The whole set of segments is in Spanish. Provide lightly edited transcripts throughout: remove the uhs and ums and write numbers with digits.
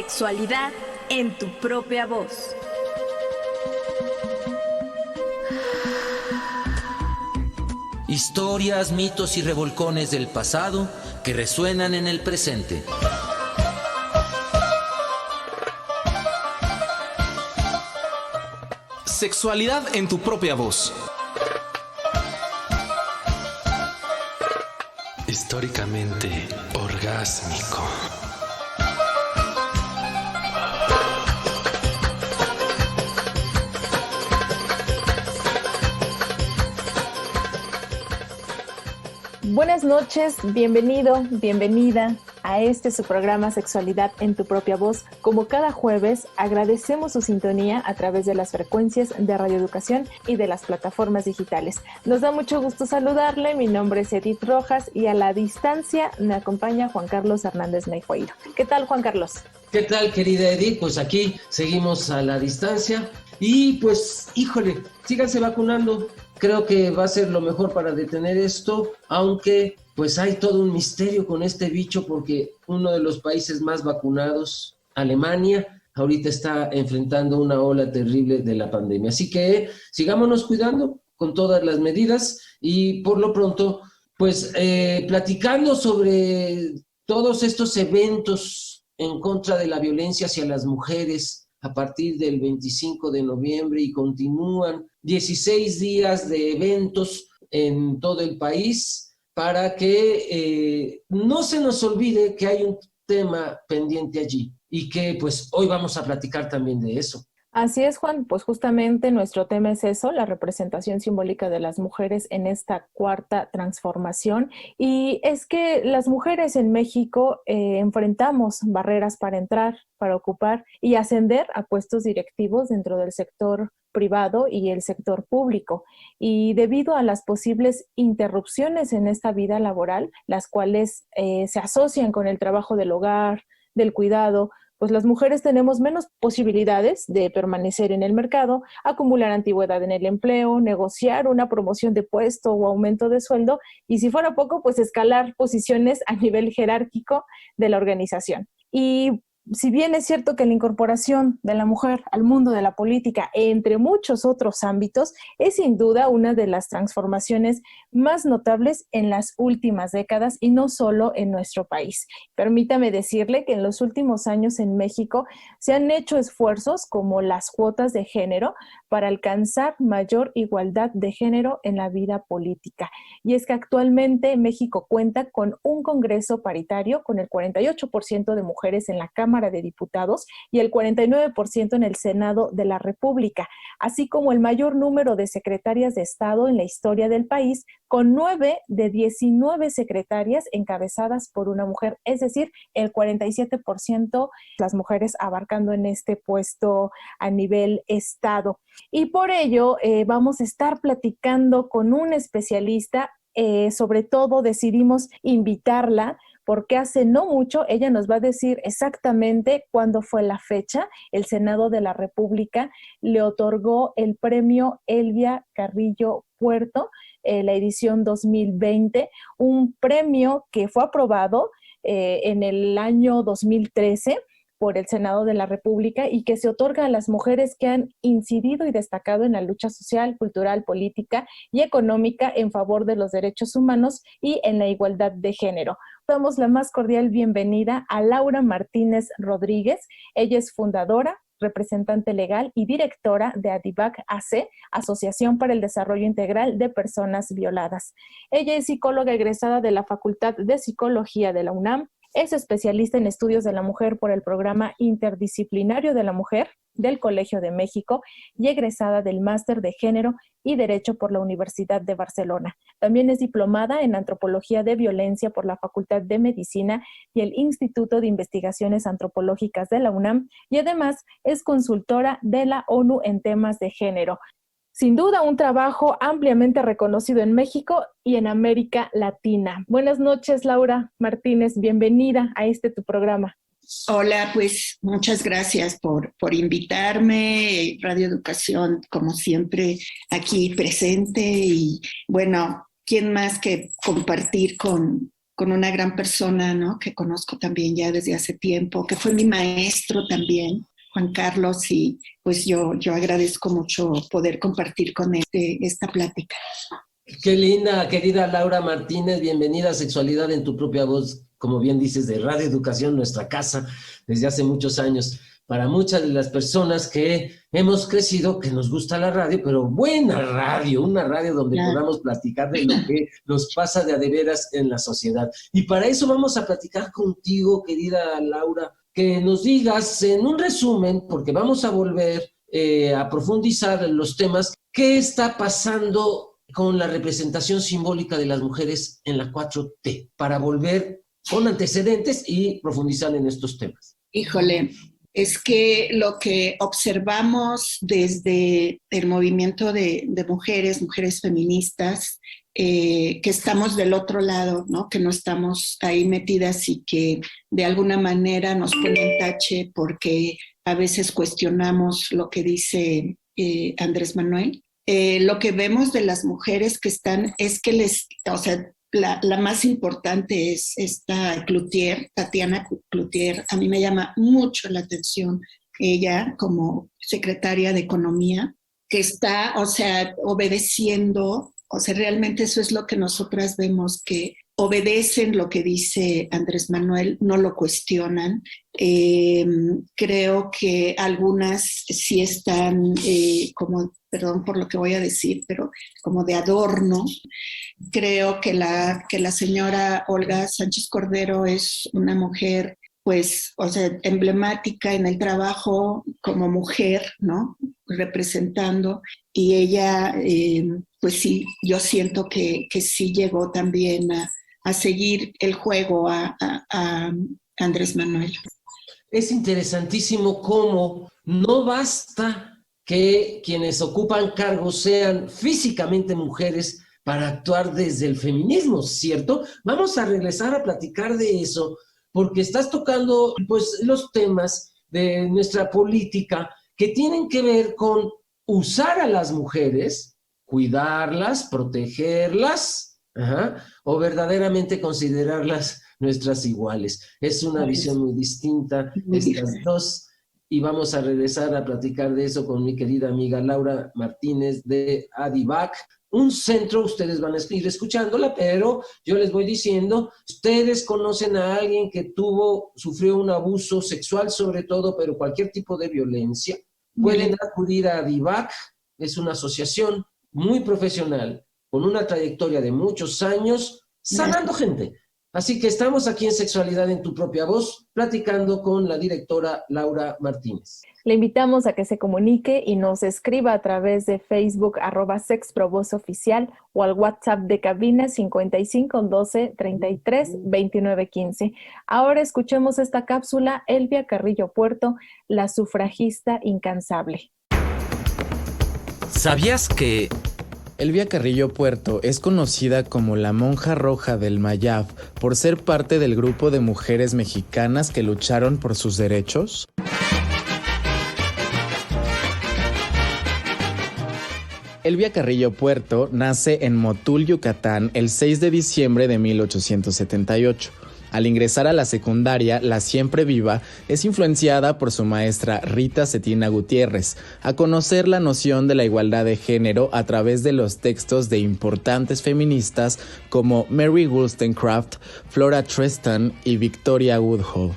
Sexualidad en tu propia voz. Historias, mitos y revolcones del pasado que resuenan en el presente. Sexualidad en tu propia voz. Históricamente orgásmico. Buenas noches, bienvenido, bienvenida a su programa Sexualidad en tu propia voz. Como cada jueves, agradecemos su sintonía a través de las frecuencias de Radio Educación y de las plataformas digitales. Nos da mucho gusto saludarle, mi nombre es Edith Rojas y a la distancia me acompaña Juan Carlos Hernández Neijueiro. ¿Qué tal, Juan Carlos? ¿Qué tal, querida Edith? Pues aquí seguimos a la distancia y pues, híjole, síganse vacunando. Creo que va a ser lo mejor para detener esto, aunque pues hay todo un misterio con este bicho porque uno de los países más vacunados, Alemania, ahorita está enfrentando una ola terrible de la pandemia. Así que sigámonos cuidando con todas las medidas y por lo pronto, pues platicando sobre todos estos eventos en contra de la violencia hacia las mujeres a partir del 25 de noviembre y continúan 16 días de eventos en todo el país para que no se nos olvide que hay un tema pendiente allí y que pues hoy vamos a platicar también de eso. Así es, Juan, pues justamente nuestro tema es eso, la representación simbólica de las mujeres en esta cuarta transformación. Y es que las mujeres en México enfrentamos barreras para entrar, para ocupar y ascender a puestos directivos dentro del sector privado y el sector público. Y debido a las posibles interrupciones en esta vida laboral, las cuales se asocian con el trabajo del hogar, del cuidado, pues las mujeres tenemos menos posibilidades de permanecer en el mercado, acumular antigüedad en el empleo, negociar una promoción de puesto o aumento de sueldo y si fuera poco, pues escalar posiciones a nivel jerárquico de la organización. Y si bien es cierto que la incorporación de la mujer al mundo de la política, entre muchos otros ámbitos, es sin duda una de las transformaciones más notables en las últimas décadas y no solo en nuestro país. Permítame decirle que en los últimos años en México se han hecho esfuerzos como las cuotas de género para alcanzar mayor igualdad de género en la vida política. Y es que actualmente México cuenta con un Congreso paritario con el 48% de mujeres en la Cámara de Diputados y el 49% en el Senado de la República, así como el mayor número de secretarias de Estado en la historia del país, con 9 de 19 secretarias encabezadas por una mujer, es decir, el 47% las mujeres abarcando en este puesto a nivel Estado. Y por ello vamos a estar platicando con un especialista, sobre todo decidimos invitarla porque hace no mucho ella nos va a decir exactamente cuándo fue la fecha. El Senado de la República le otorgó el premio Elvia Carrillo Puerto, la edición 2020, un premio que fue aprobado en el año 2013 por el Senado de la República y que se otorga a las mujeres que han incidido y destacado en la lucha social, cultural, política y económica en favor de los derechos humanos y en la igualdad de género. Damos la más cordial bienvenida a Laura Martínez Rodríguez. Ella es fundadora, representante legal y directora de ADIVAC AC, Asociación para el Desarrollo Integral de Personas Violadas. Ella es psicóloga egresada de la Facultad de Psicología de la UNAM, es especialista en estudios de la mujer por el Programa Interdisciplinario de la Mujer del Colegio de México y egresada del Máster de Género y Derecho por la Universidad de Barcelona. También es diplomada en Antropología de Violencia por la Facultad de Medicina y el Instituto de Investigaciones Antropológicas de la UNAM y además es consultora de la ONU en temas de género. Sin duda, un trabajo ampliamente reconocido en México y en América Latina. Buenas noches, Laura Martínez. Bienvenida a tu programa. Hola, pues muchas gracias por invitarme. Radio Educación, como siempre, aquí presente. Y bueno, ¿quién más que compartir con una gran persona, ¿no? Que conozco también ya desde hace tiempo, que fue mi maestro también, Juan Carlos, y pues yo agradezco mucho poder compartir con esta plática. Qué linda, querida Laura Martínez, bienvenida a Sexualidad en tu propia voz, como bien dices, de Radio Educación, nuestra casa, desde hace muchos años. Para muchas de las personas que hemos crecido, que nos gusta la radio, pero buena radio, una radio donde podamos platicar de lo que nos pasa de a de veras en la sociedad. Y para eso vamos a platicar contigo, querida Laura, que nos digas en un resumen, porque vamos a volver a profundizar en los temas, qué está pasando con la representación simbólica de las mujeres en la 4T, para volver con antecedentes y profundizar en estos temas. Híjole, es que lo que observamos desde el movimiento de mujeres feministas, que estamos del otro lado, ¿no? Que no estamos ahí metidas y que de alguna manera nos ponen tache porque a veces cuestionamos lo que dice Andrés Manuel. Lo que vemos de las mujeres que están es que la más importante es esta Cloutier, Tatiana Cloutier. A mí me llama mucho la atención ella como secretaria de Economía, que está, obedeciendo, realmente eso es lo que nosotras vemos, que obedecen lo que dice Andrés Manuel, no lo cuestionan. Creo que algunas sí están perdón por lo que voy a decir, pero como de adorno. Creo que la señora Olga Sánchez Cordero es una mujer, emblemática en el trabajo como mujer, ¿no? Representando, y ella, sí, yo siento que sí llegó también a seguir el juego a Andrés Manuel. Es interesantísimo cómo no basta que quienes ocupan cargos sean físicamente mujeres para actuar desde el feminismo, ¿cierto? Vamos a regresar a platicar de eso, porque estás tocando los temas de nuestra política que tienen que ver con usar a las mujeres, cuidarlas, protegerlas, o verdaderamente considerarlas nuestras iguales. Es una visión muy distinta, estas dos. Y vamos a regresar a platicar de eso con mi querida amiga Laura Martínez de Adivac, un centro, ustedes van a ir escuchándola, pero yo les voy diciendo, ustedes conocen a alguien que sufrió un abuso sexual sobre todo, pero cualquier tipo de violencia, pueden acudir a Adivac. Es una asociación muy profesional, con una trayectoria de muchos años, sanando gente. Así que estamos aquí en Sexualidad en tu propia voz, platicando con la directora Laura Martínez. Le invitamos a que se comunique y nos escriba a través de Facebook @sexprobvozoficial o al WhatsApp de cabina 55 12 33 29 15. Ahora escuchemos esta cápsula, Elvia Carrillo Puerto, la sufragista incansable. ¿Sabías que Elvia Carrillo Puerto es conocida como la Monja Roja del Mayab por ser parte del grupo de mujeres mexicanas que lucharon por sus derechos? Elvia Carrillo Puerto nace en Motul, Yucatán, el 6 de diciembre de 1878. Al ingresar a la secundaria, la siempre viva es influenciada por su maestra Rita Cetina Gutiérrez a conocer la noción de la igualdad de género a través de los textos de importantes feministas como Mary Wollstonecraft, Flora Tristan y Victoria Woodhull.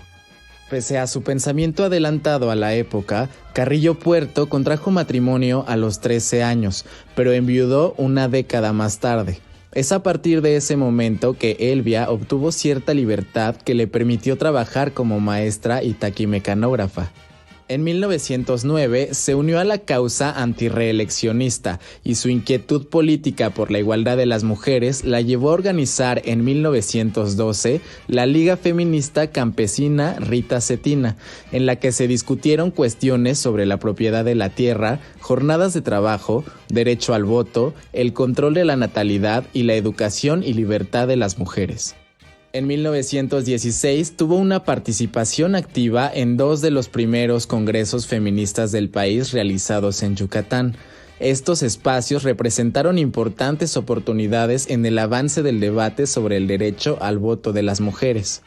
Pese a su pensamiento adelantado a la época, Carrillo Puerto contrajo matrimonio a los 13 años, pero enviudó una década más tarde. Es a partir de ese momento que Elvia obtuvo cierta libertad que le permitió trabajar como maestra y taquimecanógrafa. En 1909 se unió a la causa antirreeleccionista y su inquietud política por la igualdad de las mujeres la llevó a organizar en 1912 la Liga Feminista Campesina Rita Cetina, en la que se discutieron cuestiones sobre la propiedad de la tierra, jornadas de trabajo, derecho al voto, el control de la natalidad y la educación y libertad de las mujeres. En 1916 tuvo una participación activa en dos de los primeros congresos feministas del país realizados en Yucatán. Estos espacios representaron importantes oportunidades en el avance del debate sobre el derecho al voto de las mujeres.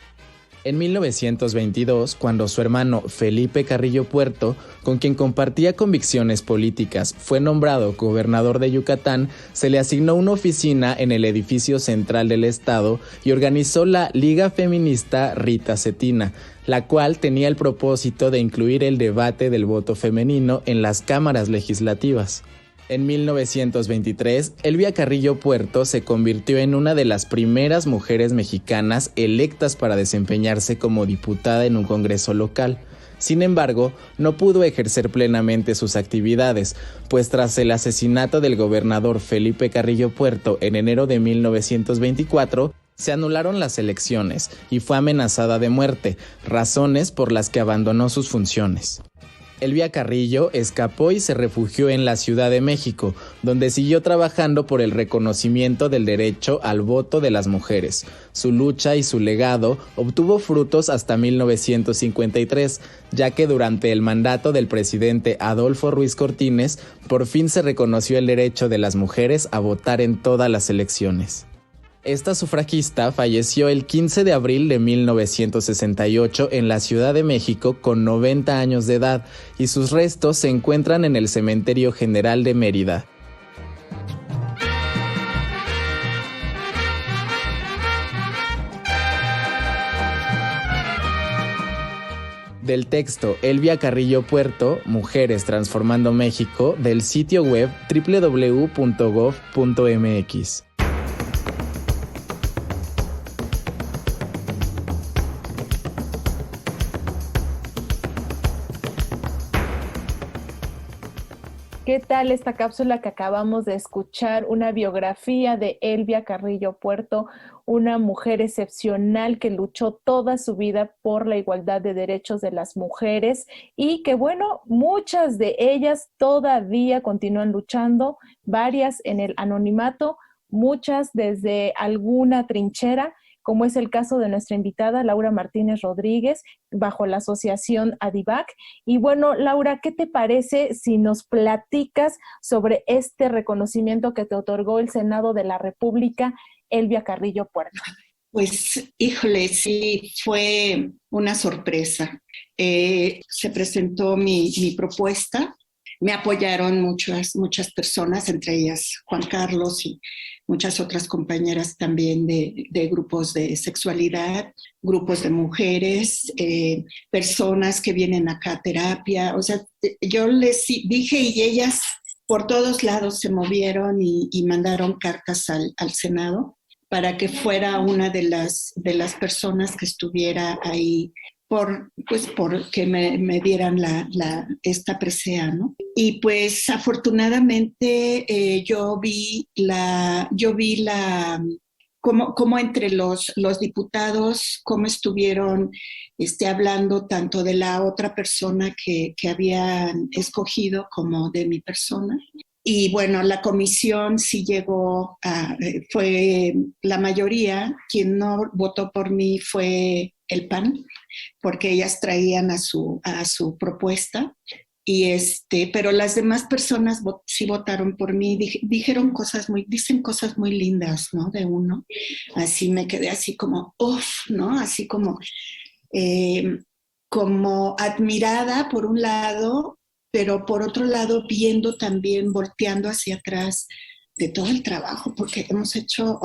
En 1922, cuando su hermano Felipe Carrillo Puerto, con quien compartía convicciones políticas, fue nombrado gobernador de Yucatán, se le asignó una oficina en el edificio central del estado y organizó la Liga Feminista Rita Cetina, la cual tenía el propósito de incluir el debate del voto femenino en las cámaras legislativas. En 1923, Elvia Carrillo Puerto se convirtió en una de las primeras mujeres mexicanas electas para desempeñarse como diputada en un congreso local. Sin embargo, no pudo ejercer plenamente sus actividades, pues tras el asesinato del gobernador Felipe Carrillo Puerto en enero de 1924, se anularon las elecciones y fue amenazada de muerte, razones por las que abandonó sus funciones. Elvia Carrillo escapó y se refugió en la Ciudad de México, donde siguió trabajando por el reconocimiento del derecho al voto de las mujeres. Su lucha y su legado obtuvo frutos hasta 1953, ya que durante el mandato del presidente Adolfo Ruiz Cortines, por fin se reconoció el derecho de las mujeres a votar en todas las elecciones. Esta sufragista falleció el 15 de abril de 1968 en la Ciudad de México con 90 años de edad y sus restos se encuentran en el Cementerio General de Mérida. Del texto Elvia Carrillo Puerto, Mujeres Transformando México, del sitio web www.gov.mx. ¿Qué tal esta cápsula que acabamos de escuchar? Una biografía de Elvia Carrillo Puerto, una mujer excepcional que luchó toda su vida por la igualdad de derechos de las mujeres y que, bueno, muchas de ellas todavía continúan luchando, varias en el anonimato, muchas desde alguna trinchera, como es el caso de nuestra invitada Laura Martínez Rodríguez, bajo la asociación ADIVAC. Y bueno, Laura, ¿qué te parece si nos platicas sobre este reconocimiento que te otorgó el Senado de la República, Elvia Carrillo Puerto? Pues, híjole, sí, fue una sorpresa. Se presentó mi propuesta, me apoyaron muchas personas, entre ellas Juan Carlos y muchas otras compañeras también de grupos de sexualidad, grupos de mujeres, personas que vienen acá a terapia. O sea, yo les dije y ellas por todos lados se movieron y mandaron cartas al Senado para que fuera una de las personas que estuviera ahí por que me dieran esta presea, ¿no? Y pues afortunadamente yo vi cómo entre los diputados, cómo estuvieron hablando tanto de la otra persona que habían escogido como de mi persona. Y bueno, la comisión sí llegó fue la mayoría. Quien no votó por mí fue el PAN, porque ellas traían a su propuesta. Pero las demás personas sí votaron por mí, dicen cosas muy lindas, ¿no? De uno. Así me quedé así como, ¿no? Así como admirada por un lado, pero por otro lado viendo también, volteando hacia atrás de todo el trabajo, porque hemos hecho,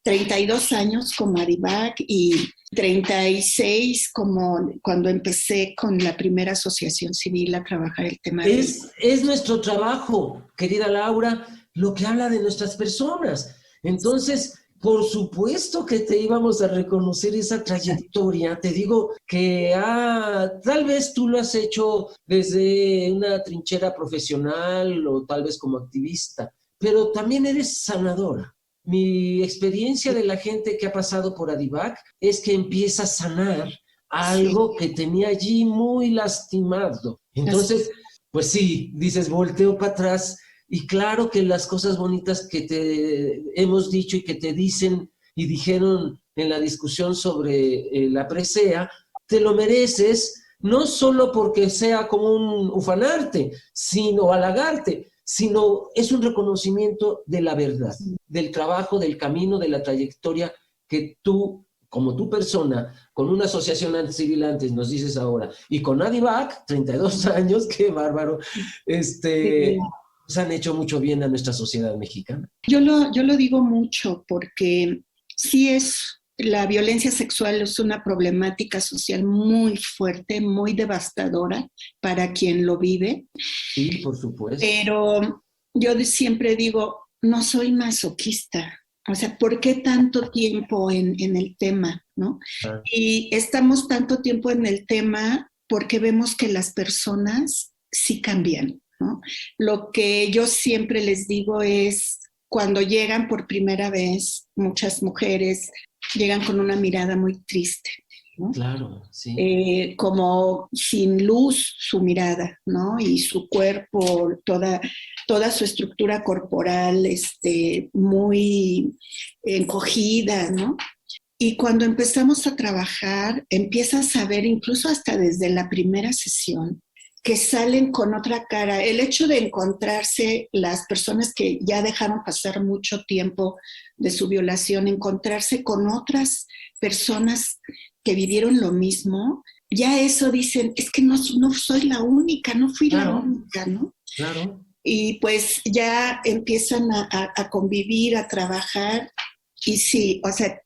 32 años como ADIVAC y 36 como cuando empecé con la primera asociación civil a trabajar el tema. Es nuestro trabajo, querida Laura, lo que habla de nuestras personas. Entonces, por supuesto que te íbamos a reconocer esa trayectoria. Te digo que tal vez tú lo has hecho desde una trinchera profesional o tal vez como activista, pero también eres sanadora. Mi experiencia de la gente que ha pasado por ADIVAC es que empieza a sanar algo que tenía allí muy lastimado. Entonces, pues sí, dices, volteo para atrás. Y claro que las cosas bonitas que te hemos dicho y que te dicen y dijeron en la discusión sobre la presea, te lo mereces, no solo porque sea como un ufanarte, sino halagarte, sino es un reconocimiento de la verdad, del trabajo, del camino, de la trayectoria que tú, como tu persona, con una asociación civil antes, nos dices ahora, y con Adivac, 32 años, qué bárbaro, se han hecho mucho bien a nuestra sociedad mexicana. Yo lo digo mucho porque sí la violencia sexual es una problemática social muy fuerte, muy devastadora para quien lo vive. Sí, por supuesto. Pero yo siempre digo, no soy masoquista. O sea, ¿por qué tanto tiempo en el tema, no? Y estamos tanto tiempo en el tema porque vemos que las personas sí cambian, ¿no? Lo que yo siempre les digo es, cuando llegan por primera vez, muchas mujeres llegan con una mirada muy triste, ¿no? Claro, sí. Como sin luz su mirada, ¿no? Y su cuerpo, toda su estructura corporal, muy encogida, ¿no? Y cuando empezamos a trabajar, empiezas a ver, incluso hasta desde la primera sesión, que salen con otra cara. El hecho de encontrarse las personas que ya dejaron pasar mucho tiempo de su violación, encontrarse con otras personas que vivieron lo mismo, ya eso dicen, es que no soy la única, no fui la única, ¿no? Claro. Y pues ya empiezan a convivir, a trabajar, y sí, o sea,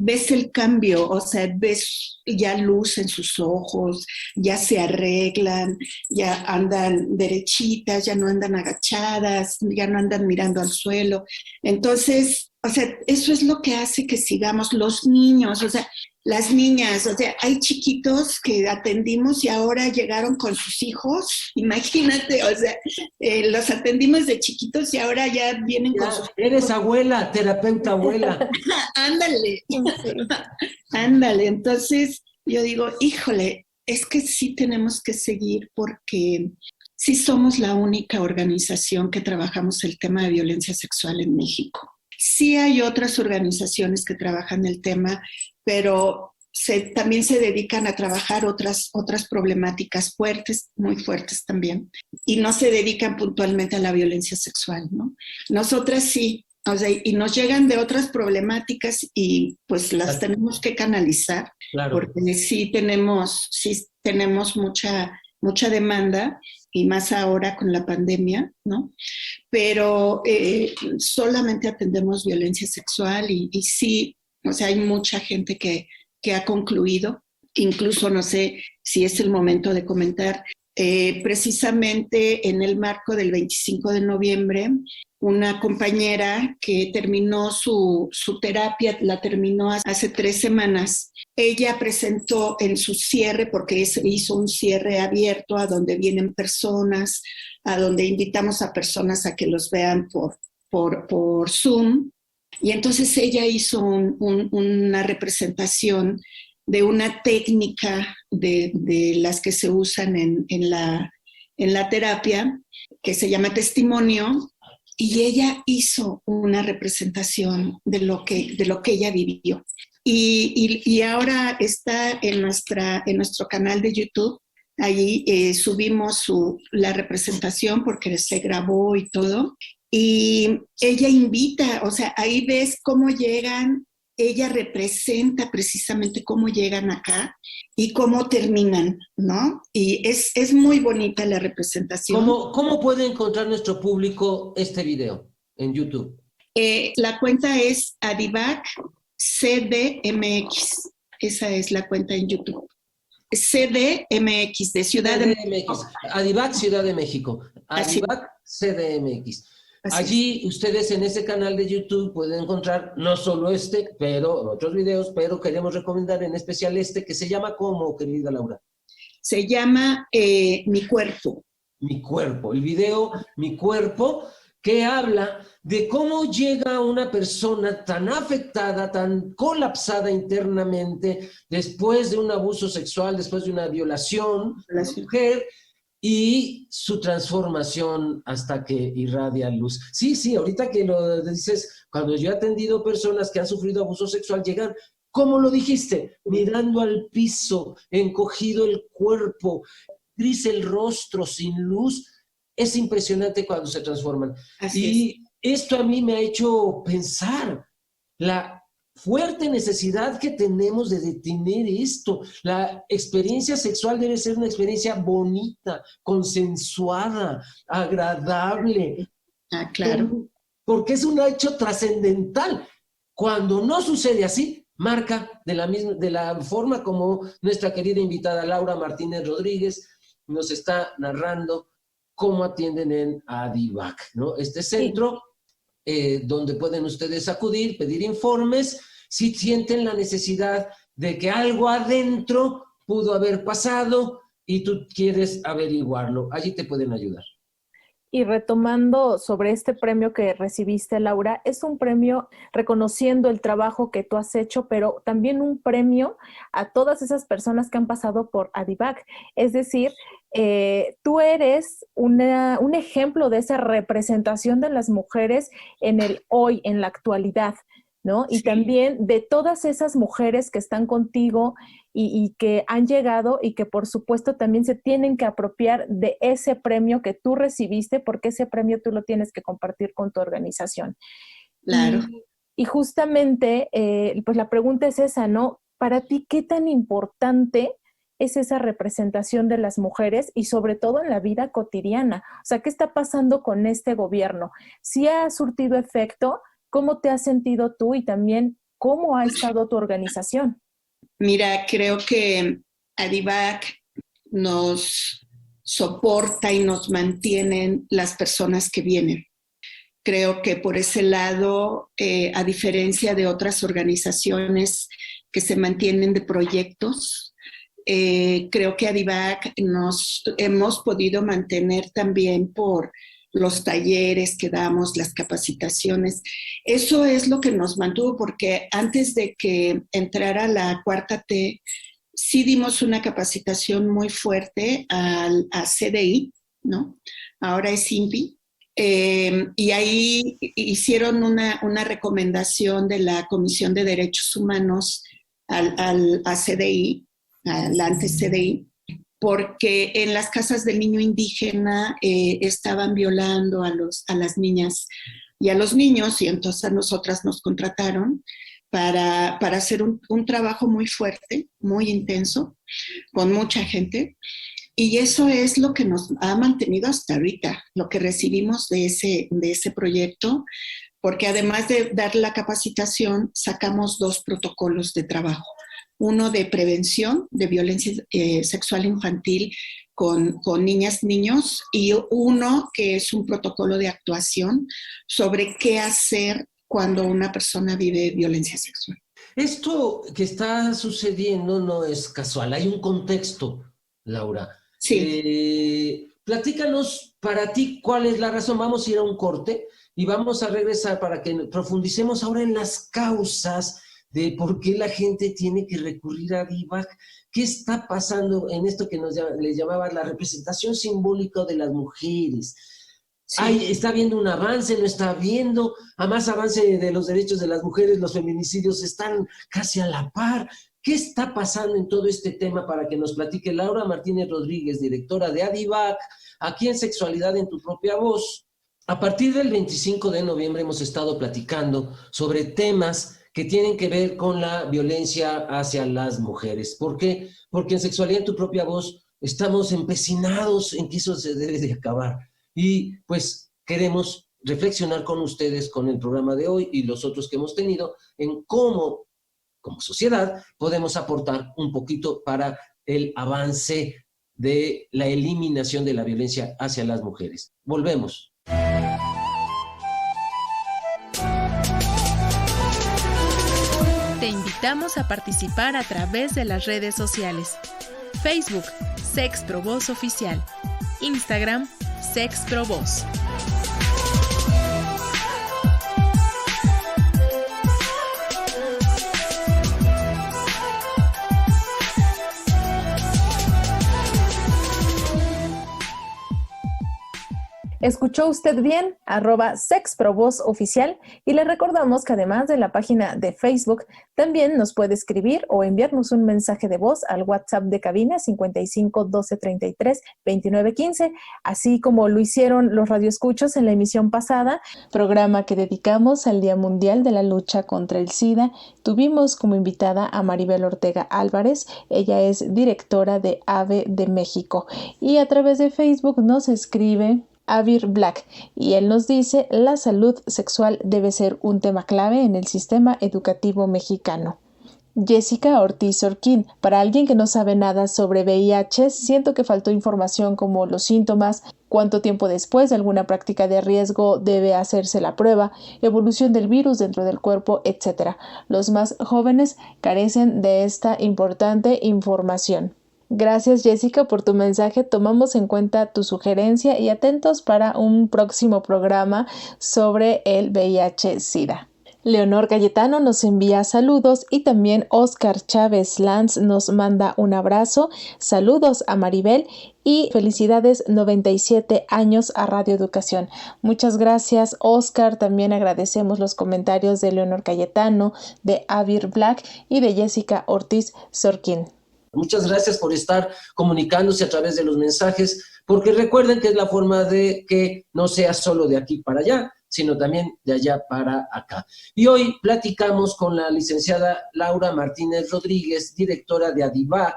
ves el cambio, o sea, ves ya luz en sus ojos, ya se arreglan, ya andan derechitas, ya no andan agachadas, ya no andan mirando al suelo. Entonces, o sea, eso es lo que hace que sigamos los niños, o sea, las niñas, o sea, hay chiquitos que atendimos y ahora llegaron con sus hijos, imagínate, o sea, los atendimos de chiquitos y ahora ya vienen con sus hijos. Eres abuela, terapeuta abuela. Ándale, ándale, entonces yo digo, híjole, es que sí tenemos que seguir porque sí somos la única organización que trabajamos el tema de violencia sexual en México. Sí hay otras organizaciones que trabajan el tema, pero también se dedican a trabajar otras problemáticas fuertes, muy fuertes también, y no se dedican puntualmente a la violencia sexual, ¿no? Nosotras sí, o sea, y nos llegan de otras problemáticas y pues las tenemos que canalizar, claro, porque sí tenemos mucha demanda, y más ahora con la pandemia, ¿no? Pero solamente atendemos violencia sexual y sí, o sea, hay mucha gente que ha concluido, incluso no sé si es el momento de comentar, precisamente en el marco del 25 de noviembre, una compañera que terminó su terapia, la terminó hace 3 semanas. Ella presentó en su cierre, porque hizo un cierre abierto a donde vienen personas, a donde invitamos a personas a que los vean por Zoom. Y entonces ella hizo una representación de una técnica de las que se usan en la terapia, que se llama testimonio, y ella hizo una representación de lo que ella vivió. Y ahora está en nuestro canal de YouTube. Allí subimos la representación porque se grabó y todo. Y ella invita, o sea, ahí ves cómo llegan, ella representa precisamente cómo llegan acá y cómo terminan, ¿no? Y es muy bonita la representación. ¿Cómo puede encontrar nuestro público este video en YouTube? La cuenta es Adivac CDMX. Esa es la cuenta en YouTube. CDMX, de Ciudad de México. Adivac Ciudad de México. Adivac CDMX. Allí ustedes en ese canal de YouTube pueden encontrar no solo pero otros videos, pero queremos recomendar en especial que se llama ¿cómo, querida Laura? Se llama Mi Cuerpo. Mi Cuerpo, el video Mi Cuerpo, que habla de cómo llega una persona tan afectada, tan colapsada internamente, después de un abuso sexual, después de una violación de la mujer, y su transformación hasta que irradia luz. Sí, ahorita que lo dices, cuando yo he atendido personas que han sufrido abuso sexual, llegan, ¿cómo lo dijiste? Mirando al piso, encogido el cuerpo, gris el rostro, sin luz. Es impresionante cuando se transforman. Así Esto a mí me ha hecho pensar la fuerte necesidad que tenemos de detener esto. La experiencia sexual debe ser una experiencia bonita, consensuada, agradable. Claro. Porque es un hecho trascendental. Cuando no sucede así, marca de la forma como nuestra querida invitada Laura Martínez Rodríguez nos está narrando cómo atienden en ADIVAC, ¿no? Este centro donde pueden ustedes acudir, pedir informes, si sienten la necesidad de que algo adentro pudo haber pasado y tú quieres averiguarlo. Allí te pueden ayudar. Y retomando sobre este premio que recibiste, Laura, es un premio reconociendo el trabajo que tú has hecho, pero también un premio a todas esas personas que han pasado por ADIVAC. Es decir, tú eres un ejemplo de esa representación de las mujeres en el hoy, en la actualidad, ¿no? Y también de todas esas mujeres que están contigo y que han llegado y que por supuesto también se tienen que apropiar de ese premio que tú recibiste, porque ese premio tú lo tienes que compartir con tu organización. Claro. Y justamente, pues la pregunta es esa, ¿no? Para ti, ¿qué tan importante es esa representación de las mujeres y sobre todo en la vida cotidiana? O sea, ¿qué está pasando con este gobierno? ¿Sí ha surtido efecto? ¿Cómo te has sentido tú y también cómo ha estado tu organización? Mira, creo que ADIVAC nos soporta y nos mantienen las personas que vienen. Creo que por ese lado, a diferencia de otras organizaciones que se mantienen de proyectos, creo que ADIVAC nos hemos podido mantener también por los talleres que damos, las capacitaciones. Eso es lo que nos mantuvo, porque antes de que entrara la cuarta T, sí dimos una capacitación muy fuerte a CDI, ¿no? Ahora es INPI. Y ahí hicieron una recomendación de la Comisión de Derechos Humanos a CDI, al antes CDI, porque en las casas del niño indígena estaban violando a las niñas y a los niños, y entonces a nosotras nos contrataron para hacer un trabajo muy fuerte, muy intenso, con mucha gente, y eso es lo que nos ha mantenido hasta ahorita, lo que recibimos de ese proyecto, porque además de dar la capacitación, sacamos 2 protocolos de trabajo. Uno de prevención de violencia sexual infantil con niñas, niños, y uno que es un protocolo de actuación sobre qué hacer cuando una persona vive violencia sexual. Esto que está sucediendo no es casual, hay un contexto, Laura. Sí. Platícanos para ti cuál es la razón. Vamos a ir a un corte y vamos a regresar para que profundicemos ahora en las causas de por qué la gente tiene que recurrir a ADIVAC. ¿Qué está pasando en esto que les llamaba la representación simbólica de las mujeres? Sí. ¿Está habiendo un avance? ¿No está habiendo? A más avance de los derechos de las mujeres, los feminicidios están casi a la par. ¿Qué está pasando en todo este tema? Para que nos platique Laura Martínez Rodríguez, directora de ADIVAC, aquí en Sexualidad en tu propia voz. A partir del 25 de noviembre hemos estado platicando sobre temas que tienen que ver con la violencia hacia las mujeres. ¿Por qué? Porque en Sexualidad en tu propia voz estamos empecinados en que eso se debe de acabar. Y pues queremos reflexionar con ustedes, con el programa de hoy y los otros que hemos tenido, en cómo, como sociedad, podemos aportar un poquito para el avance de la eliminación de la violencia hacia las mujeres. Volvemos. Te invitamos a participar a través de las redes sociales. Facebook, Sexprovoz Oficial. Instagram, Sexprovoz. Escuchó usted bien, @sexprovozoficial, y le recordamos que además de la página de Facebook, también nos puede escribir o enviarnos un mensaje de voz al WhatsApp de cabina 55 12 33 29 15, así como lo hicieron los radioescuchos en la emisión pasada, programa que dedicamos al Día Mundial de la Lucha contra el SIDA. Tuvimos como invitada a Maribel Ortega Álvarez, ella es directora de AVE de México, y a través de Facebook nos escribe Avir Black, y él nos dice: la salud sexual debe ser un tema clave en el sistema educativo mexicano. Jessica Ortiz Orquín: para alguien que no sabe nada sobre VIH, siento que faltó información como los síntomas, cuánto tiempo después de alguna práctica de riesgo debe hacerse la prueba, evolución del virus dentro del cuerpo, etc. Los más jóvenes carecen de esta importante información. Gracias, Jessica, por tu mensaje. Tomamos en cuenta tu sugerencia y atentos para un próximo programa sobre el VIH-Sida. Leonor Cayetano nos envía saludos y también Oscar Chávez Lanz nos manda un abrazo. Saludos a Maribel y felicidades 97 años a Radio Educación. Muchas gracias, Oscar. También agradecemos los comentarios de Leonor Cayetano, de Avir Black y de Jessica Ortiz Sorquín. Muchas gracias por estar comunicándose a través de los mensajes, porque recuerden que es la forma de que no sea solo de aquí para allá, sino también de allá para acá. Y hoy platicamos con la licenciada Laura Martínez Rodríguez, directora de ADIVAC,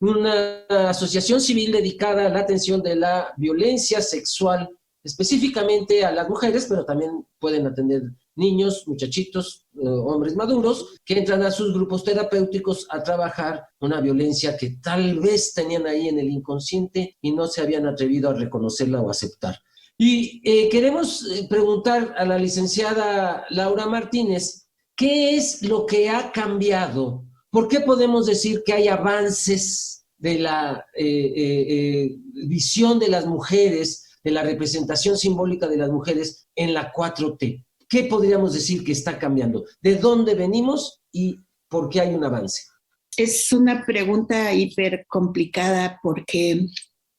una asociación civil dedicada a la atención de la violencia sexual, específicamente a las mujeres, pero también pueden atender niños, muchachitos, hombres maduros, que entran a sus grupos terapéuticos a trabajar una violencia que tal vez tenían ahí en el inconsciente y no se habían atrevido a reconocerla o aceptar. Y queremos preguntar a la licenciada Laura Martínez, ¿qué es lo que ha cambiado? ¿Por qué podemos decir que hay avances de la visión de las mujeres, de la representación simbólica de las mujeres en la 4T? ¿Qué podríamos decir que está cambiando? ¿De dónde venimos y por qué hay un avance? Es una pregunta hiper complicada porque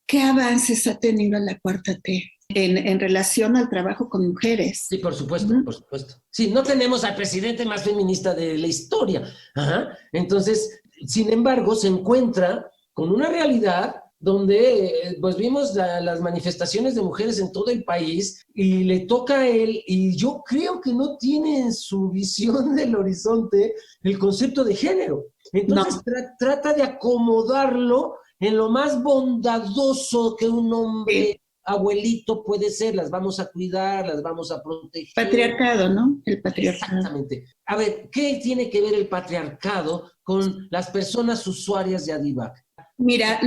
¿qué avances ha tenido la 4T en relación al trabajo con mujeres? Sí, por supuesto, por supuesto. Sí, no tenemos al presidente más feminista de la historia. Ajá. Entonces, sin embargo, se encuentra con una realidad donde pues vimos las manifestaciones de mujeres en todo el país y le toca a él, y yo creo que no tiene en su visión del horizonte el concepto de género. Entonces trata de acomodarlo en lo más bondadoso que un hombre abuelito puede ser. Las vamos a cuidar, las vamos a proteger. Patriarcado, ¿no? El patriarcado. Exactamente. A ver, ¿qué tiene que ver el patriarcado con las personas usuarias de ADIVAC? Mira,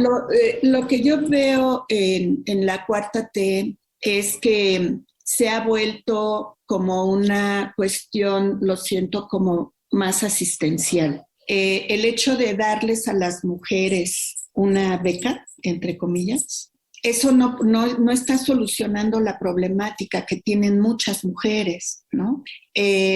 lo que yo veo en la 4T es que se ha vuelto como una cuestión, lo siento, como más asistencial. El hecho de darles a las mujeres una beca, entre comillas, eso no está solucionando la problemática que tienen muchas mujeres, ¿no?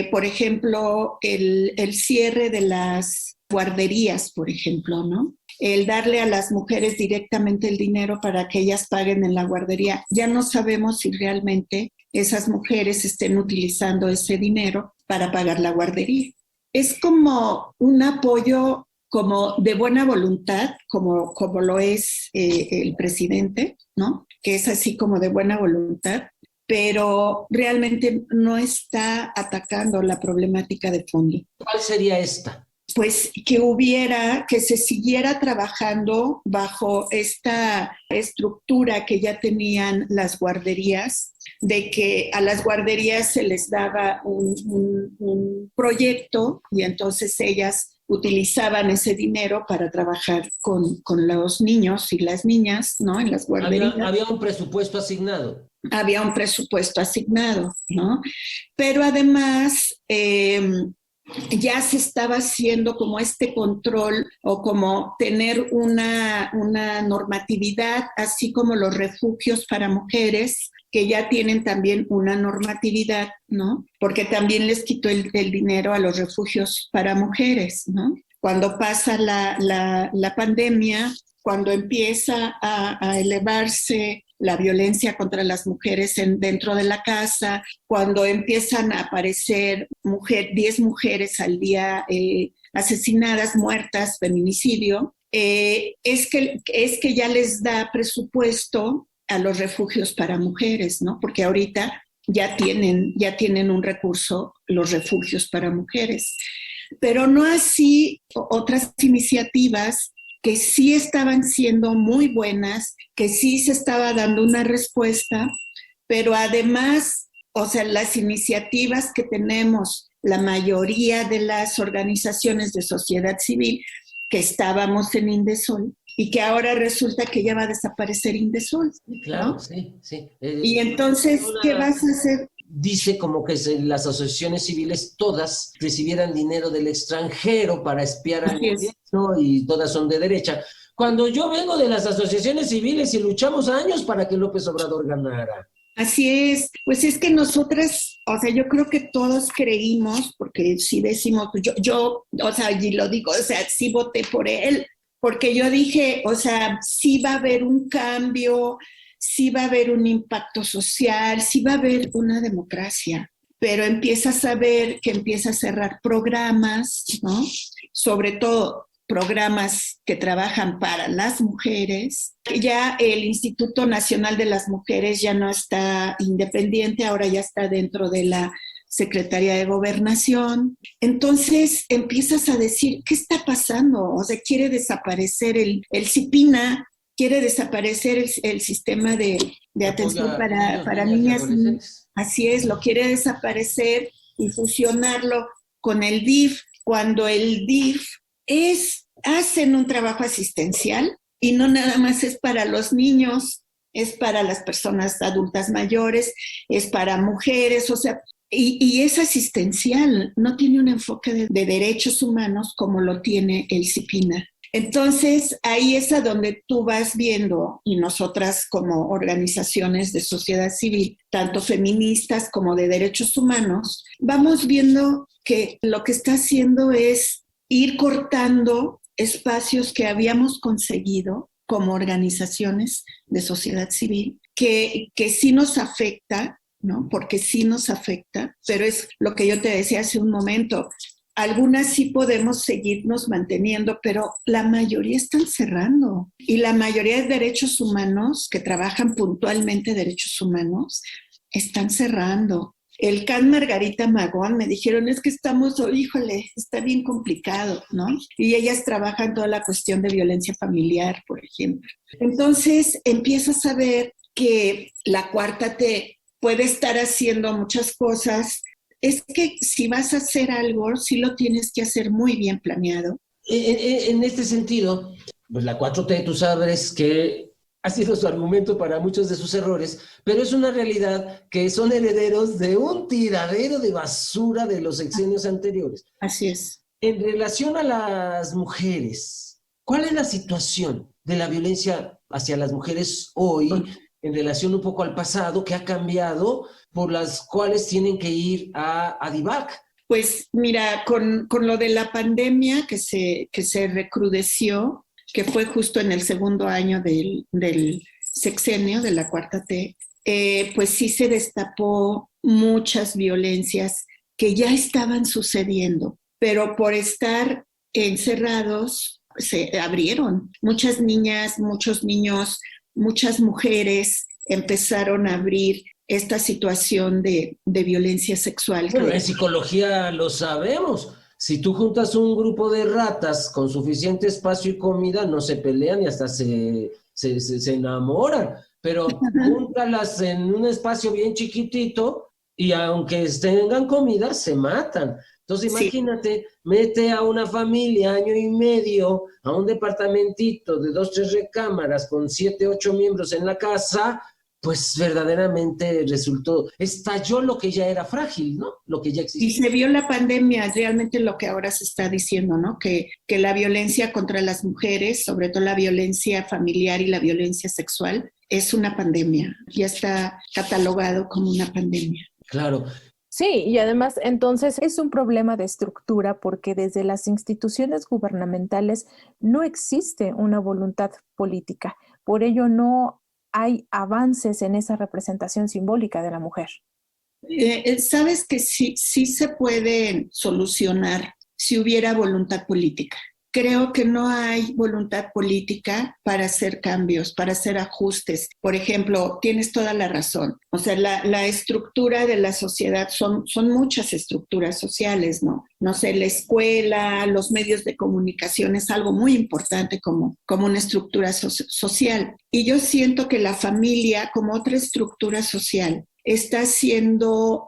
Por ejemplo, el cierre de las guarderías, por ejemplo, ¿no? El darle a las mujeres directamente el dinero para que ellas paguen en la guardería. Ya no sabemos si realmente esas mujeres estén utilizando ese dinero para pagar la guardería. Es como un apoyo como de buena voluntad, como lo es el presidente, ¿no? Que es así como de buena voluntad, pero realmente no está atacando la problemática de fondo. ¿Cuál sería esta? Pues que se siguiera trabajando bajo esta estructura que ya tenían las guarderías, de que a las guarderías se les daba un proyecto y entonces ellas utilizaban ese dinero para trabajar con los niños y las niñas, ¿no? En las guarderías. Había un presupuesto asignado. Había un presupuesto asignado, ¿no? Pero además ya se estaba haciendo como este control o como tener una normatividad, así como los refugios para mujeres, que ya tienen también una normatividad, ¿no? Porque también les quitó el dinero a los refugios para mujeres, ¿no? Cuando pasa la pandemia, cuando empieza a elevarse la violencia contra las mujeres dentro de la casa, cuando empiezan a aparecer 10 mujeres al día asesinadas, muertas, feminicidio, es que ya les da presupuesto a los refugios para mujeres, ¿no? Porque ahorita ya tienen un recurso los refugios para mujeres. Pero no así otras iniciativas que sí estaban siendo muy buenas, que sí se estaba dando una respuesta, pero además, o sea, las iniciativas que tenemos, la mayoría de las organizaciones de sociedad civil, que estábamos en Indesol, y que ahora resulta que ya va a desaparecer Indesol. Claro, ¿no? sí. Y entonces, ¿qué vas a hacer? Dice como que las asociaciones civiles todas recibieran dinero del extranjero para espiar al gobierno y todas son de derecha. Cuando yo vengo de las asociaciones civiles y luchamos años para que López Obrador ganara. Así es, pues es que nosotras, o sea, yo creo que todos creímos, porque si decimos, yo, o sea, y lo digo, o sea, sí voté por él, porque yo dije, o sea, sí va a haber un cambio, sí va a haber un impacto social, sí va a haber una democracia, pero empiezas a ver que empieza a cerrar programas, ¿no? Sobre todo programas que trabajan para las mujeres. Ya el Instituto Nacional de las Mujeres ya no está independiente, ahora ya está dentro de la Secretaría de Gobernación. Entonces empiezas a decir, ¿qué está pasando? O sea, quiere desaparecer el CIPINA, quiere desaparecer el sistema de atención para niñas. Así es, lo quiere desaparecer y fusionarlo con el DIF, cuando el DIF hacen un trabajo asistencial y no nada más es para los niños, es para las personas adultas mayores, es para mujeres, o sea, y es asistencial, no tiene un enfoque de derechos humanos como lo tiene el CIPINA. Entonces, ahí es a donde tú vas viendo, y nosotras como organizaciones de sociedad civil, tanto feministas como de derechos humanos, vamos viendo que lo que está haciendo es ir cortando espacios que habíamos conseguido como organizaciones de sociedad civil, que sí nos afecta, ¿no? Porque sí nos afecta, pero es lo que yo te decía hace un momento. Algunas sí podemos seguirnos manteniendo, pero la mayoría están cerrando. Y la mayoría de derechos humanos, que trabajan puntualmente derechos humanos, están cerrando. El CAN Margarita Magón me dijeron, es que estamos, híjole, está bien complicado, ¿no? Y ellas trabajan toda la cuestión de violencia familiar, por ejemplo. Entonces empiezas a ver que la Cuarta T puede estar haciendo muchas cosas. Es que si vas a hacer algo, sí lo tienes que hacer muy bien planeado. En este sentido, pues la 4T, tú sabes que ha sido su argumento para muchos de sus errores, pero es una realidad que son herederos de un tiradero de basura de los sexenios anteriores. Así es. En relación a las mujeres, ¿cuál es la situación de la violencia hacia las mujeres hoy, en relación un poco al pasado, que ha cambiado, por las cuales tienen que ir a DIVAC? Pues mira, con lo de la pandemia que se recrudeció, que fue justo en el segundo año del sexenio de la 4T, pues sí se destapó muchas violencias que ya estaban sucediendo, pero por estar encerrados se abrieron. Muchas niñas, muchos niños, muchas mujeres empezaron a abrir esta situación de violencia sexual. Bueno, en psicología lo sabemos. Si tú juntas un grupo de ratas con suficiente espacio y comida, no se pelean y hasta se enamoran. Pero júntalas en un espacio bien chiquitito y aunque tengan comida, se matan. Entonces imagínate, mete a una familia año y medio a un departamentito de 2, 3 recámaras con 7, 8 miembros en la casa, pues verdaderamente estalló lo que ya era frágil, ¿no? Lo que ya existía. Y se vio la pandemia, realmente lo que ahora se está diciendo, ¿no? Que la violencia contra las mujeres, sobre todo la violencia familiar y la violencia sexual, es una pandemia. Ya está catalogado como una pandemia. Claro. Sí, y además entonces es un problema de estructura porque desde las instituciones gubernamentales no existe una voluntad política. Por ello no hay avances en esa representación simbólica de la mujer. Sabes que sí se puede solucionar si hubiera voluntad política. Creo que no hay voluntad política para hacer cambios, para hacer ajustes. Por ejemplo, tienes toda la razón. O sea, la estructura de la sociedad son muchas estructuras sociales, ¿no? No sé, la escuela, los medios de comunicación es algo muy importante como una estructura social. Y yo siento que la familia, como otra estructura social, está siendo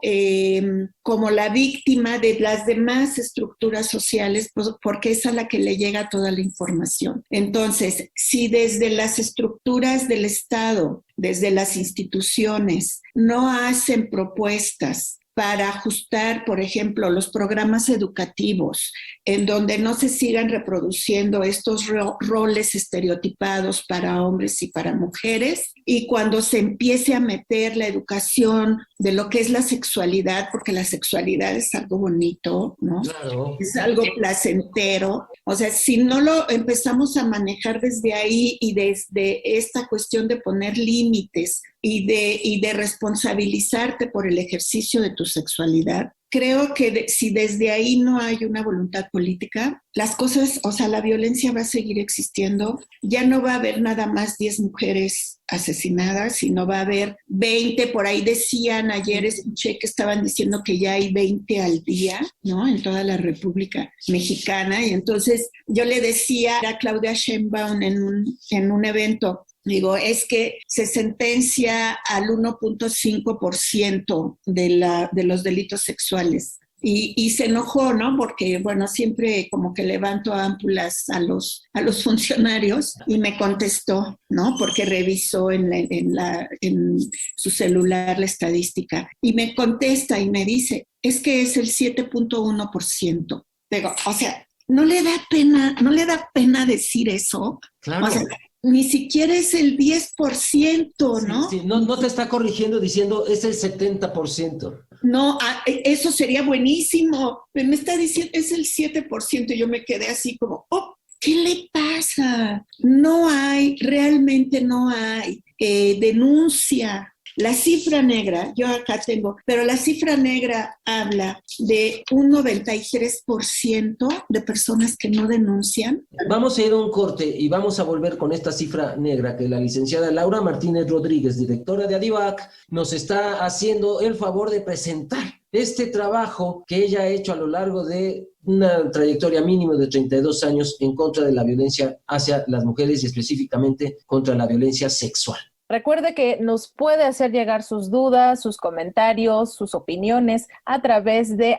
como la víctima de las demás estructuras sociales, pues, porque es a la que le llega toda la información. Entonces, si desde las estructuras del Estado, desde las instituciones, no hacen propuestas para ajustar, por ejemplo, los programas educativos, en donde no se sigan reproduciendo estos roles estereotipados para hombres y para mujeres, y cuando se empiece a meter la educación de lo que es la sexualidad, porque la sexualidad es algo bonito, ¿no? Claro. Es algo placentero. O sea, si no lo empezamos a manejar desde ahí y desde esta cuestión de poner límites y de responsabilizarte por el ejercicio de tu sexualidad, creo que si desde ahí no hay una voluntad política, las cosas, o sea, la violencia va a seguir existiendo. Ya no va a haber nada más 10 mujeres asesinadas, sino va a haber 20. Por ahí decían, ayer escuché que estaban diciendo que ya hay 20 al día, ¿no? En toda la República Mexicana. Y entonces yo le decía a Claudia Sheinbaum en un evento, digo, es que se sentencia al 1.5% de los delitos sexuales. Y se enojó, ¿no? Porque, bueno, siempre como que levanto ámpulas a los funcionarios, y me contestó, ¿no? Porque revisó en su celular la estadística. Y me contesta y me dice, es que es el 7.1%. Digo, o sea, ¿no le da pena decir eso? Claro. O sea, ni siquiera es el 10%, ¿no? Sí, no te está corrigiendo diciendo es el 70%. No, eso sería buenísimo. Me está diciendo es el 7%, y yo me quedé así como, ¿qué le pasa? Realmente no hay denuncia. La cifra negra, yo acá tengo, pero la cifra negra habla de un 93% de personas que no denuncian. Vamos a ir a un corte y vamos a volver con esta cifra negra que la licenciada Laura Martínez Rodríguez, directora de Adivac, nos está haciendo el favor de presentar este trabajo que ella ha hecho a lo largo de una trayectoria mínima de 32 años en contra de la violencia hacia las mujeres y específicamente contra la violencia sexual. Recuerde que nos puede hacer llegar sus dudas, sus comentarios, sus opiniones a través de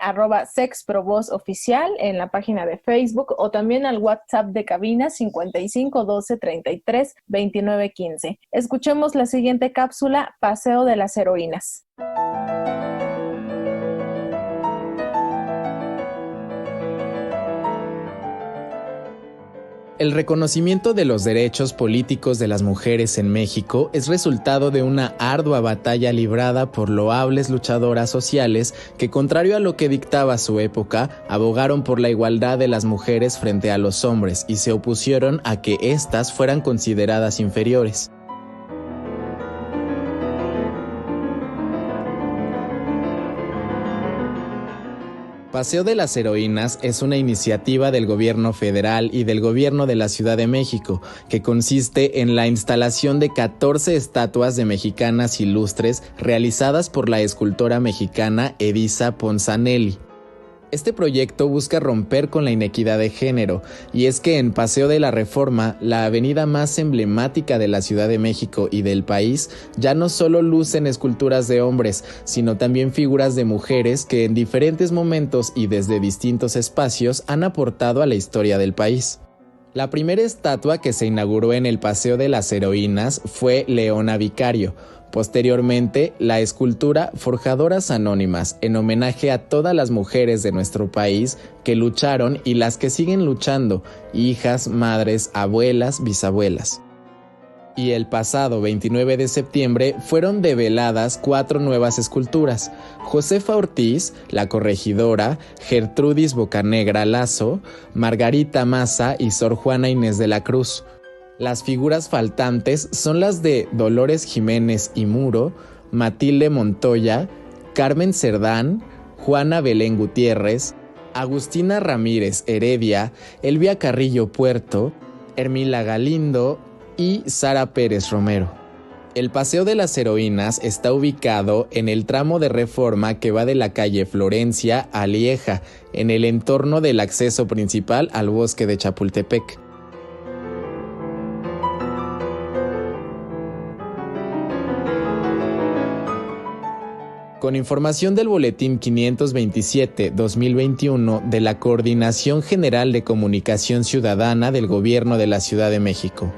@sexprovozoficial en la página de Facebook, o también al WhatsApp de cabina 55 12 33 29 15. Escuchemos la siguiente cápsula, Paseo de las Heroínas. El reconocimiento de los derechos políticos de las mujeres en México es resultado de una ardua batalla librada por loables luchadoras sociales que, contrario a lo que dictaba su época, abogaron por la igualdad de las mujeres frente a los hombres y se opusieron a que éstas fueran consideradas inferiores. Paseo de las Heroínas es una iniciativa del gobierno federal y del gobierno de la Ciudad de México que consiste en la instalación de 14 estatuas de mexicanas ilustres realizadas por la escultora mexicana Edisa Ponzanelli. Este proyecto busca romper con la inequidad de género, y es que en Paseo de la Reforma, la avenida más emblemática de la Ciudad de México y del país, ya no solo lucen esculturas de hombres, sino también figuras de mujeres que en diferentes momentos y desde distintos espacios han aportado a la historia del país. La primera estatua que se inauguró en el Paseo de las Heroínas fue Leona Vicario. Posteriormente, la escultura Forjadoras Anónimas, en homenaje a todas las mujeres de nuestro país que lucharon y las que siguen luchando, hijas, madres, abuelas, bisabuelas. Y el pasado 29 de septiembre fueron develadas 4 nuevas esculturas: Josefa Ortiz, la corregidora, Gertrudis Bocanegra Lazo, Margarita Maza y Sor Juana Inés de la Cruz. Las figuras faltantes son las de Dolores Jiménez y Muro, Matilde Montoya, Carmen Cerdán, Juana Belén Gutiérrez, Agustina Ramírez Heredia, Elvia Carrillo Puerto, Ermila Galindo y Sara Pérez Romero. El Paseo de las Heroínas está ubicado en el tramo de Reforma que va de la calle Florencia a Lieja, en el entorno del acceso principal al bosque de Chapultepec. Con información del Boletín 527-2021 de la Coordinación General de Comunicación Ciudadana del Gobierno de la Ciudad de México.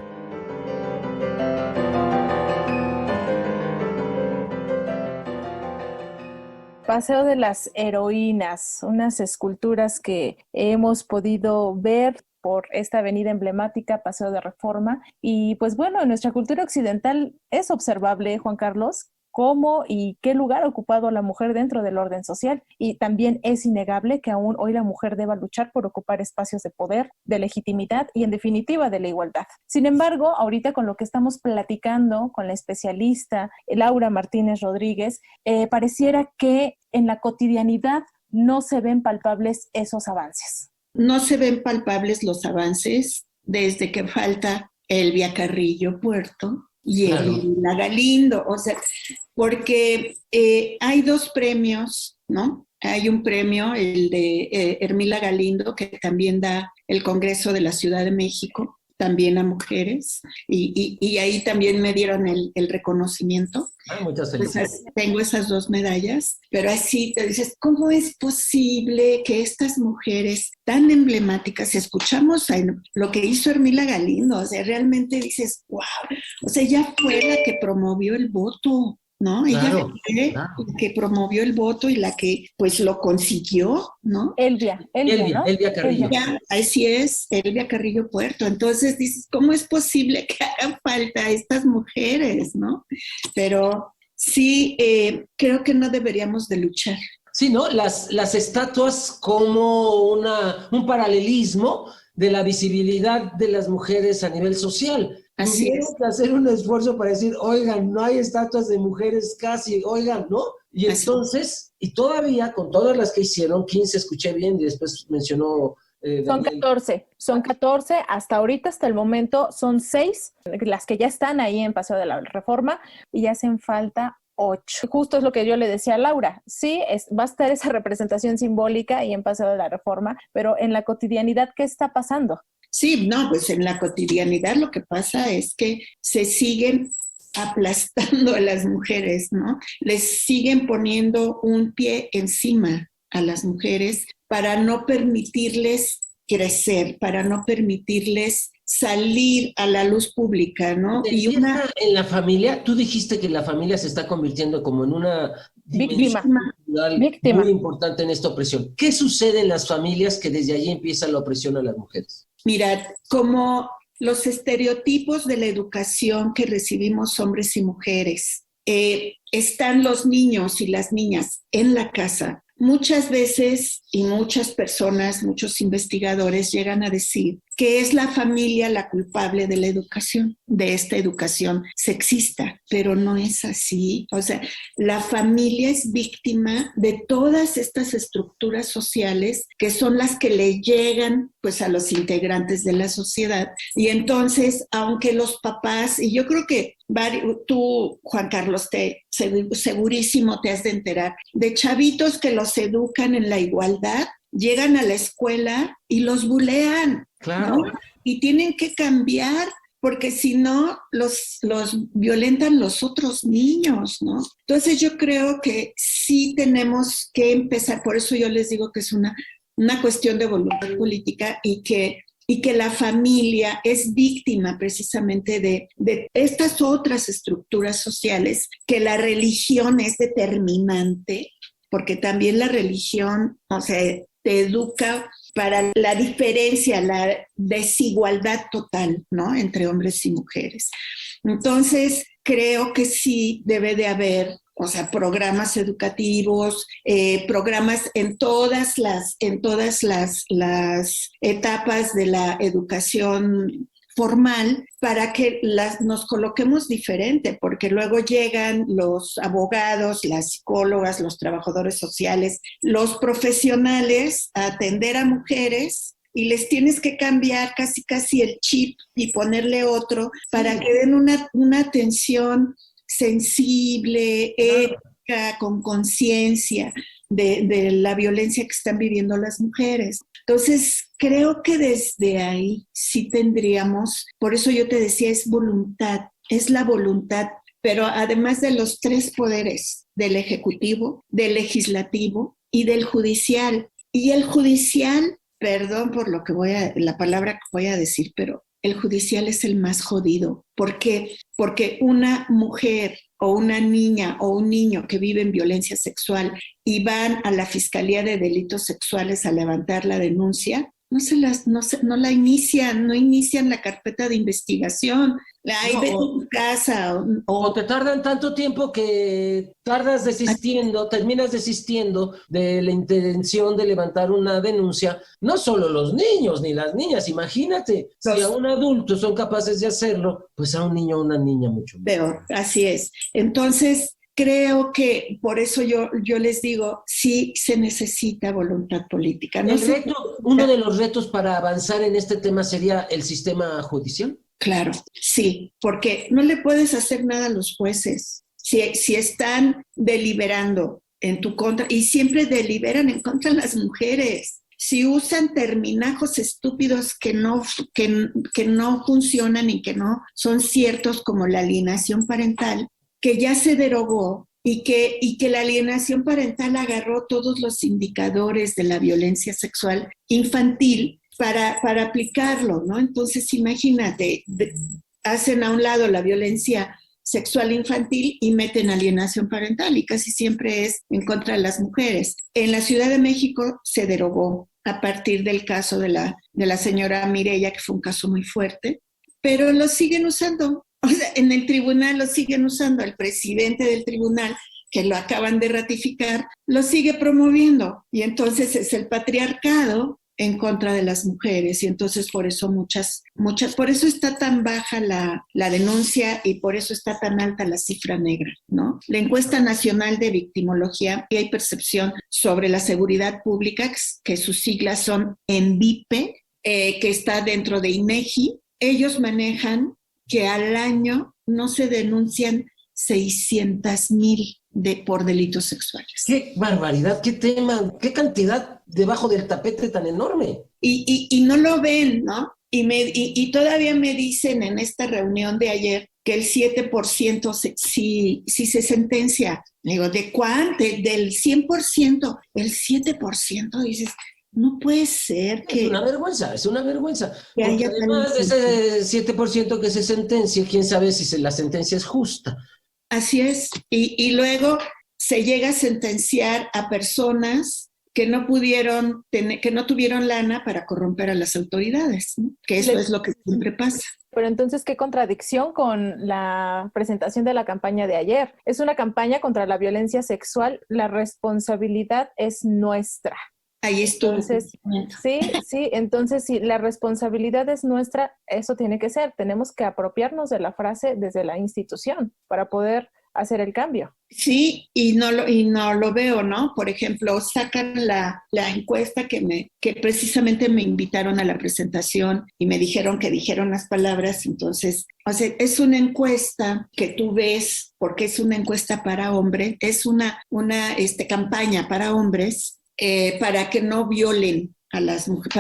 Paseo de las Heroínas, unas esculturas que hemos podido ver por esta avenida emblemática, Paseo de Reforma. Y pues bueno, en nuestra cultura occidental es observable, Juan Carlos, cómo y qué lugar ha ocupado la mujer dentro del orden social. Y también es innegable que aún hoy la mujer deba luchar por ocupar espacios de poder, de legitimidad y en definitiva de la igualdad. Sin embargo, ahorita con lo que estamos platicando con la especialista Laura Martínez Rodríguez, pareciera que en la cotidianidad no se ven palpables esos avances. No se ven palpables los avances desde que falta Elvia Carrillo Puerto y Ermila Galindo, o sea, porque hay 2 premios, ¿no? Hay un premio, el de Ermila Galindo, que también da el Congreso de la Ciudad de México, también a mujeres, y ahí también me dieron el reconocimiento. Muchas felicidades. Pues, tengo esas 2 medallas, pero así te dices, ¿cómo es posible que estas mujeres tan emblemáticas, escuchamos lo que hizo Ermila Galindo, o sea, realmente dices, wow, o sea, ella fue la que promovió el voto, ¿no? Ella fue la que promovió el voto y la que, pues, lo consiguió, ¿no? Elvia, ¿no? Elvia Carrillo. Así es, Elvia Carrillo Puerto. Entonces dices, ¿cómo es posible que hagan falta estas mujeres, no? Pero sí, creo que no deberíamos de luchar. Sí, ¿no? Las estatuas como un paralelismo de la visibilidad de las mujeres a nivel social. Así Tuvieron que hacer un esfuerzo para decir, oigan, no hay estatuas de mujeres casi, oigan, ¿no? Y entonces, y todavía con todas las que hicieron, 15 escuché bien y después mencionó... Son 14, hasta ahorita, hasta el momento, son 6 las que ya están ahí en Paseo de la Reforma y ya hacen falta 8. Justo es lo que yo le decía a Laura, sí, va a estar esa representación simbólica ahí en Paseo de la Reforma, pero en la cotidianidad, ¿qué está pasando? Sí, no, pues en la cotidianidad lo que pasa es que se siguen aplastando a las mujeres, ¿no? Les siguen poniendo un pie encima a las mujeres para no permitirles crecer, para no permitirles salir a la luz pública, ¿no? Y en la familia, tú dijiste que la familia se está convirtiendo como en una víctima muy importante en esta opresión. ¿Qué sucede en las familias que desde allí empieza la opresión a las mujeres? Mira, como los estereotipos de la educación que recibimos hombres y mujeres, están los niños y las niñas en la casa. Muchas veces y muchas personas, muchos investigadores llegan a decir que es la familia la culpable de la educación, de esta educación sexista, pero no es así. O sea, la familia es víctima de todas estas estructuras sociales que son las que le llegan pues a los integrantes de la sociedad. Y entonces, aunque los papás, y yo creo que tú, Juan Carlos, segurísimo te has de enterar de chavitos que los educan en la igualdad, llegan a la escuela y los bulean, claro, ¿no? Y tienen que cambiar porque si no los violentan los otros niños, ¿no? Entonces yo creo que sí tenemos que empezar, por eso yo les digo que es una cuestión de voluntad política y que la familia es víctima precisamente de estas otras estructuras sociales, que la religión es determinante, porque también la religión, o sea, te educa para la diferencia, la desigualdad total, ¿no? Entre hombres y mujeres. Entonces, creo que sí debe de haber, o sea, programas educativos, programas en todas las etapas de la educación formal para que nos coloquemos diferente, porque luego llegan los abogados, las psicólogas, los trabajadores sociales, los profesionales a atender a mujeres y les tienes que cambiar casi el chip y ponerle otro para que den una atención sensible, ética, con conciencia de la violencia que están viviendo las mujeres. Entonces, creo que desde ahí sí tendríamos, por eso yo te decía, es voluntad, es la voluntad, pero además de los tres poderes, del ejecutivo, del legislativo y del judicial. Y el judicial, perdón por la palabra que voy a decir, pero el judicial es el más jodido. ¿Por qué? Porque una mujer o una niña o un niño que vive en violencia sexual y van a la Fiscalía de Delitos Sexuales a levantar la denuncia, no inician la carpeta de investigación. Ahí ven tu casa. O te tardan tanto tiempo que terminas desistiendo de la intención de levantar una denuncia. No solo los niños ni las niñas, imagínate, si a un adulto son capaces de hacerlo, pues a un niño o una niña mucho más. Peor, así es. Entonces, creo que por eso yo les digo, sí se necesita voluntad política. Uno de los retos para avanzar en este tema sería el sistema judicial. Claro, sí, porque no le puedes hacer nada a los jueces. Si están deliberando en tu contra, y siempre deliberan en contra de las mujeres, si usan terminajos estúpidos que no funcionan y que no son ciertos, como la alienación parental, que ya se derogó y que la alienación parental agarró todos los indicadores de la violencia sexual infantil para aplicarlo, ¿no? Entonces, imagínate, hacen a un lado la violencia sexual infantil y meten alienación parental, y casi siempre es en contra de las mujeres. En la Ciudad de México se derogó a partir del caso de la señora Mireya, que fue un caso muy fuerte, pero lo siguen usando. O sea, en el tribunal lo siguen usando. El presidente del tribunal, que lo acaban de ratificar, lo sigue promoviendo. Y entonces es el patriarcado en contra de las mujeres. Y entonces por eso por eso está tan baja la denuncia y por eso está tan alta la cifra negra, ¿no? La encuesta nacional de victimología y percepción sobre la seguridad pública, que sus siglas son ENVIPE, que está dentro de INEGI, ellos manejan que al año no se denuncian 600,000 por delitos sexuales. ¡Qué barbaridad! ¡Qué tema! ¡Qué cantidad debajo del tapete tan enorme! Y no lo ven, ¿no? Y todavía me dicen en esta reunión de ayer que el 7% sí se sentencia. Digo, ¿de cuánto? Del 100%, el 7%, dices... No puede ser que... Es una vergüenza. Porque además de ese 7% que se sentencia, quién sabe si la sentencia es justa. Así es. Y luego se llega a sentenciar a personas que no tuvieron lana para corromper a las autoridades, ¿no? Que eso es lo que siempre pasa. Pero entonces, ¿qué contradicción con la presentación de la campaña de ayer? Es una campaña contra la violencia sexual. La responsabilidad es nuestra. Ahí estuvo. Entonces, entonces si la responsabilidad es nuestra, eso tiene que ser. Tenemos que apropiarnos de la frase desde la institución para poder hacer el cambio. Sí, y no lo veo, ¿no? Por ejemplo, sacan la encuesta que precisamente me invitaron a la presentación y me dijeron que dijeron las palabras. Entonces, o sea, es una encuesta que tú ves, porque es una encuesta para hombres, es una campaña para hombres, para que no violen a las mujeres,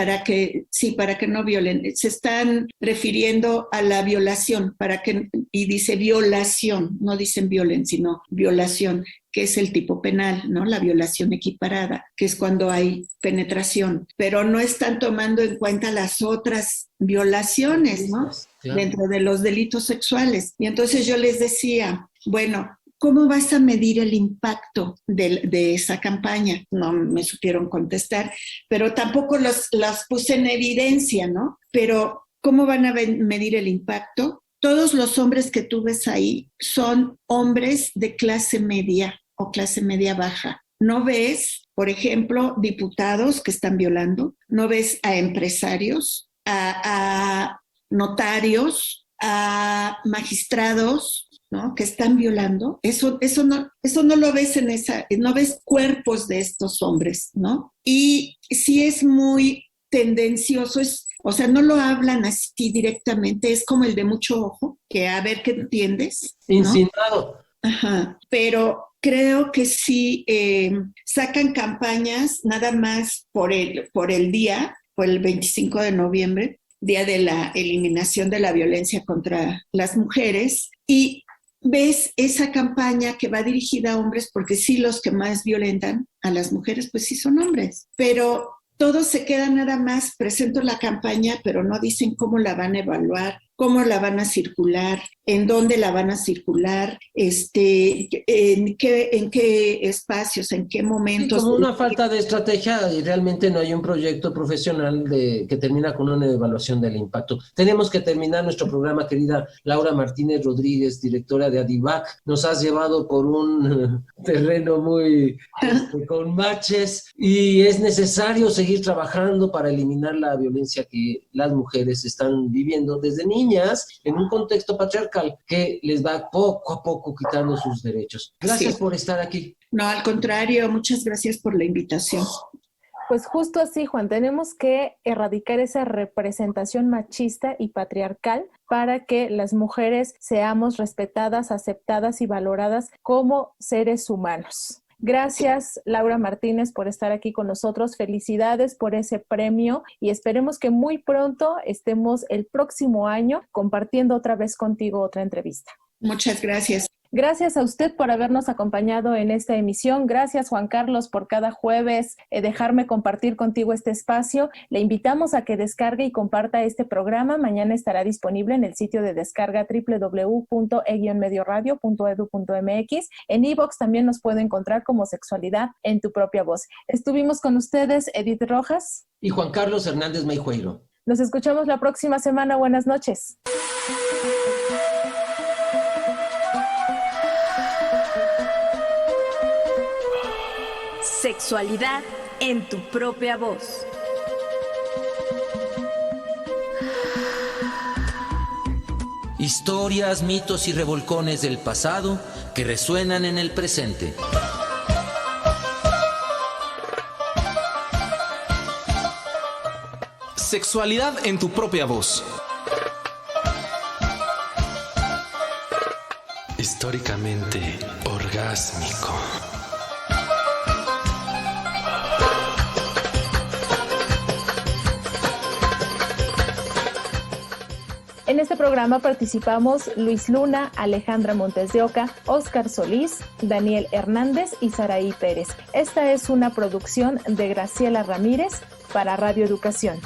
para que no violen. Se están refiriendo a la violación, y dice violación, no dicen violen, sino violación, que es el tipo penal, ¿no? La violación equiparada, que es cuando hay penetración, pero no están tomando en cuenta las otras violaciones, ¿no? Claro. Dentro de los delitos sexuales. Y entonces yo les decía, bueno, ¿cómo vas a medir el impacto de esa campaña? No me supieron contestar, pero tampoco las puse en evidencia, ¿no? Pero ¿cómo van a medir el impacto? Todos los hombres que tú ves ahí son hombres de clase media o clase media baja. No ves, por ejemplo, diputados que están violando, no ves a empresarios, a notarios, a magistrados, ¿no? Que están violando. Eso no lo ves no ves cuerpos de estos hombres, ¿no? Y sí es muy tendencioso, o sea, no lo hablan así directamente, es como el de mucho ojo, que a ver qué entiendes, ¿no? Insinuado. Ajá, pero creo que sí sacan campañas nada más por el día, por el 25 de noviembre, Día de la Eliminación de la Violencia contra las Mujeres, y ves esa campaña que va dirigida a hombres, porque sí, los que más violentan a las mujeres, pues sí son hombres, pero todo se queda nada más, presento la campaña, pero no dicen cómo la van a evaluar, cómo la van a circular, en dónde la van a circular, en qué espacios, en qué momentos. Sí, como una falta de estrategia, y realmente no hay un proyecto profesional que termina con una evaluación del impacto. Tenemos que terminar nuestro programa, querida Laura Martínez Rodríguez, directora de ADIVAC. Nos has llevado por un terreno muy con baches, y es necesario seguir trabajando para eliminar la violencia que las mujeres están viviendo desde niñas en un contexto patriarcal que les va poco a poco quitando sus derechos. Gracias por estar aquí. No, al contrario, muchas gracias por la invitación. Pues justo así, Juan, tenemos que erradicar esa representación machista y patriarcal para que las mujeres seamos respetadas, aceptadas y valoradas como seres humanos. Gracias, Laura Martínez, por estar aquí con nosotros. Felicidades por ese premio y esperemos que muy pronto estemos el próximo año compartiendo otra vez contigo otra entrevista. Muchas gracias. Gracias a usted por habernos acompañado en esta emisión. Gracias, Juan Carlos, por cada jueves dejarme compartir contigo este espacio. Le invitamos a que descargue y comparta este programa. Mañana estará disponible en el sitio de descarga www.e-medioradio.edu.mx. En iVoox también nos puede encontrar como Sexualidad en tu propia voz. Estuvimos con ustedes, Edith Rojas y Juan Carlos Hernández Meijueiro. Nos escuchamos la próxima semana. Buenas noches. Sexualidad en tu propia voz. Historias, mitos y revolcones del pasado que resuenan en el presente. Sexualidad en tu propia voz. Históricamente orgásmico. En este programa participamos Luis Luna, Alejandra Montes de Oca, Óscar Solís, Daniel Hernández y Saraí Pérez. Esta es una producción de Graciela Ramírez para Radio Educación.